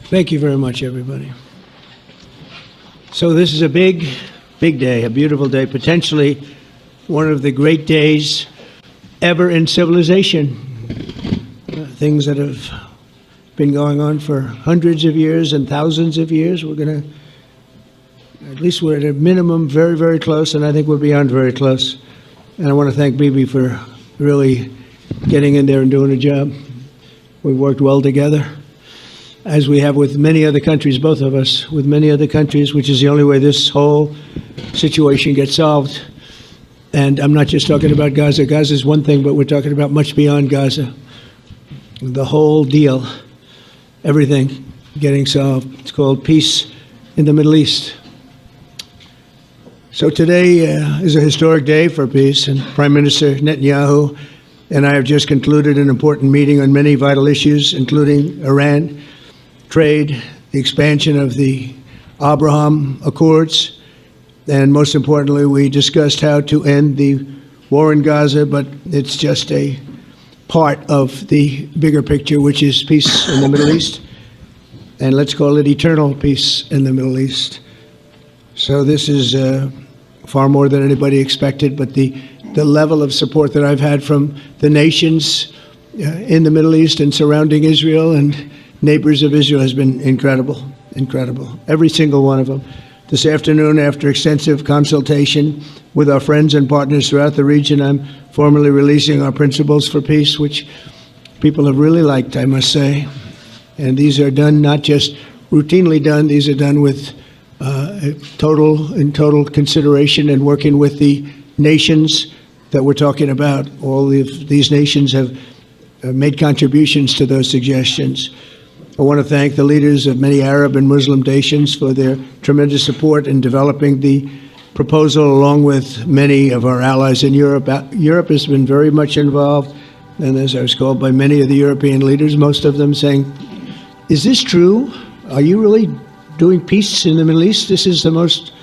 Thank you very much, everybody. So this is a big, big day, a beautiful day, potentially one of the great days ever in civilization. Things that have been going on for hundreds of years and thousands of years. We're going to, at least we're at a minimum very, very close, and I think we're beyond very close. And I want to thank Bibi for really getting in there and doing a job. We've worked well together, as we have with many other countries, both of us, with many other countries, which is the only way this whole situation gets solved. And I'm not just talking about Gaza. Gaza is one thing, but we're talking about much beyond Gaza. The whole deal, everything getting solved. It's called peace in the Middle East. So today is a historic day for peace, and Prime Minister Netanyahu and I have just concluded an important meeting on many vital issues, including Iran, trade, the expansion of the Abraham Accords, and most importantly, we discussed how to end the war in Gaza, but it's just a part of the bigger picture, which is peace in the Middle East, and let's call it eternal peace in the Middle East. So this is far more than anybody expected, but the level of support that I've had from the nations in the Middle East and surrounding Israel and neighbors of Israel has been incredible, incredible. Every single one of them. This afternoon, after extensive consultation with our friends and partners throughout the region, I'm formally releasing our principles for peace, which people have really liked, I must say. And these are done, not just routinely done, these are done with total consideration and working with the nations that we're talking about. All of these nations have made contributions to those suggestions. I want to thank the leaders of many Arab and Muslim nations for their tremendous support in developing the proposal, along with many of our allies in Europe. Europe has been very much involved, and as I was called by many of the European leaders, most of them saying, is this true? Are you really doing peace in the Middle East? This is the most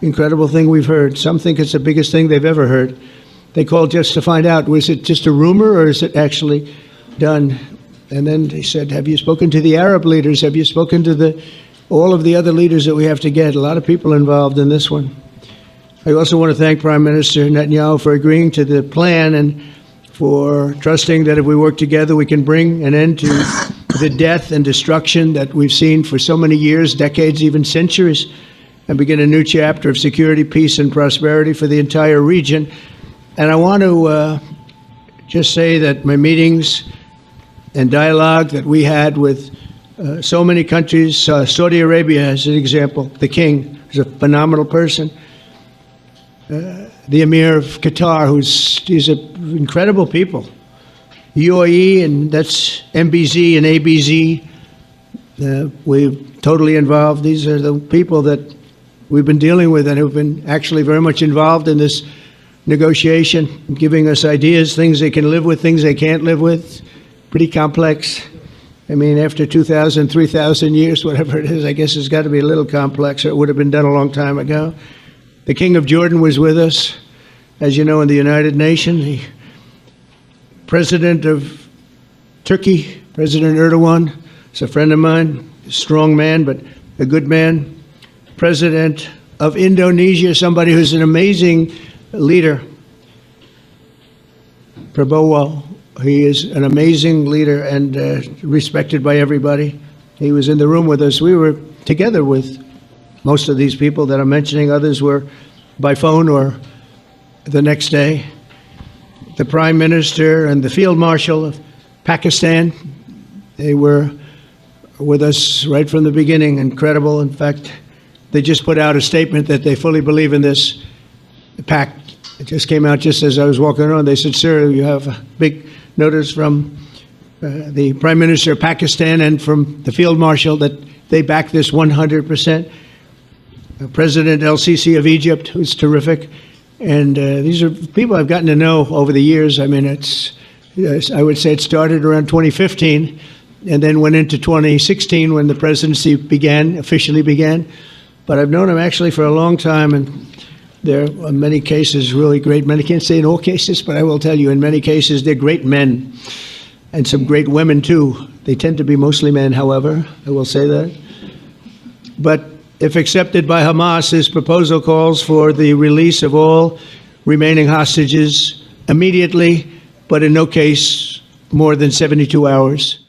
incredible thing we've heard. Some think it's the biggest thing they've ever heard. They called just to find out, was it just a rumor or is it actually done? And then they said, have you spoken to the Arab leaders? Have you spoken to all of the other leaders that we have to get? A lot of people involved in this one. I also want to thank Prime Minister Netanyahu for agreeing to the plan and for trusting that if we work together, we can bring an end to the death and destruction that we've seen for so many years, decades, even centuries, and begin a new chapter of security, peace, and prosperity for the entire region. And I want to just say that my meetings and dialogue that we had with so many countries, Saudi Arabia as an example, the king is a phenomenal person. The Emir of Qatar, he's an incredible people. UAE, and that's MBZ and ABZ. We're totally involved. These are the people that we've been dealing with and who've been actually very much involved in this negotiation, giving us ideas, things they can live with, things they can't live with. Pretty complex. I mean, after 2,000, 3,000 years, whatever it is, I guess it's got to be a little complex, or it would have been done a long time ago. The King of Jordan was with us, as you know, in the United Nations. The President of Turkey, President Erdogan, is a friend of mine, a strong man, but a good man. President of Indonesia, somebody who's an amazing leader. Prabowo, he is an amazing leader and respected by everybody. He was in the room with us. We were together with most of these people that I'm mentioning. Others were by phone or the next day. The Prime Minister and the Field Marshal of Pakistan, they were with us right from the beginning. Incredible. In fact, they just put out a statement that they fully believe in this pact. It just came out just as I was walking around. They said, sir, you have a big notice from the Prime Minister of Pakistan and from the Field Marshal that they back this 100%. President El-Sisi of Egypt, who's terrific. And these are people I've gotten to know over the years. I mean, I would say it started around 2015 and then went into 2016 when the presidency officially began. But I've known him actually for a long time, and there are many cases really great men. I can't say in all cases, but I will tell you in many cases they're great men. and some great women too. They tend to be mostly men, however, I will say that. But if accepted by Hamas, this proposal calls for the release of all remaining hostages immediately, but in no case more than 72 hours.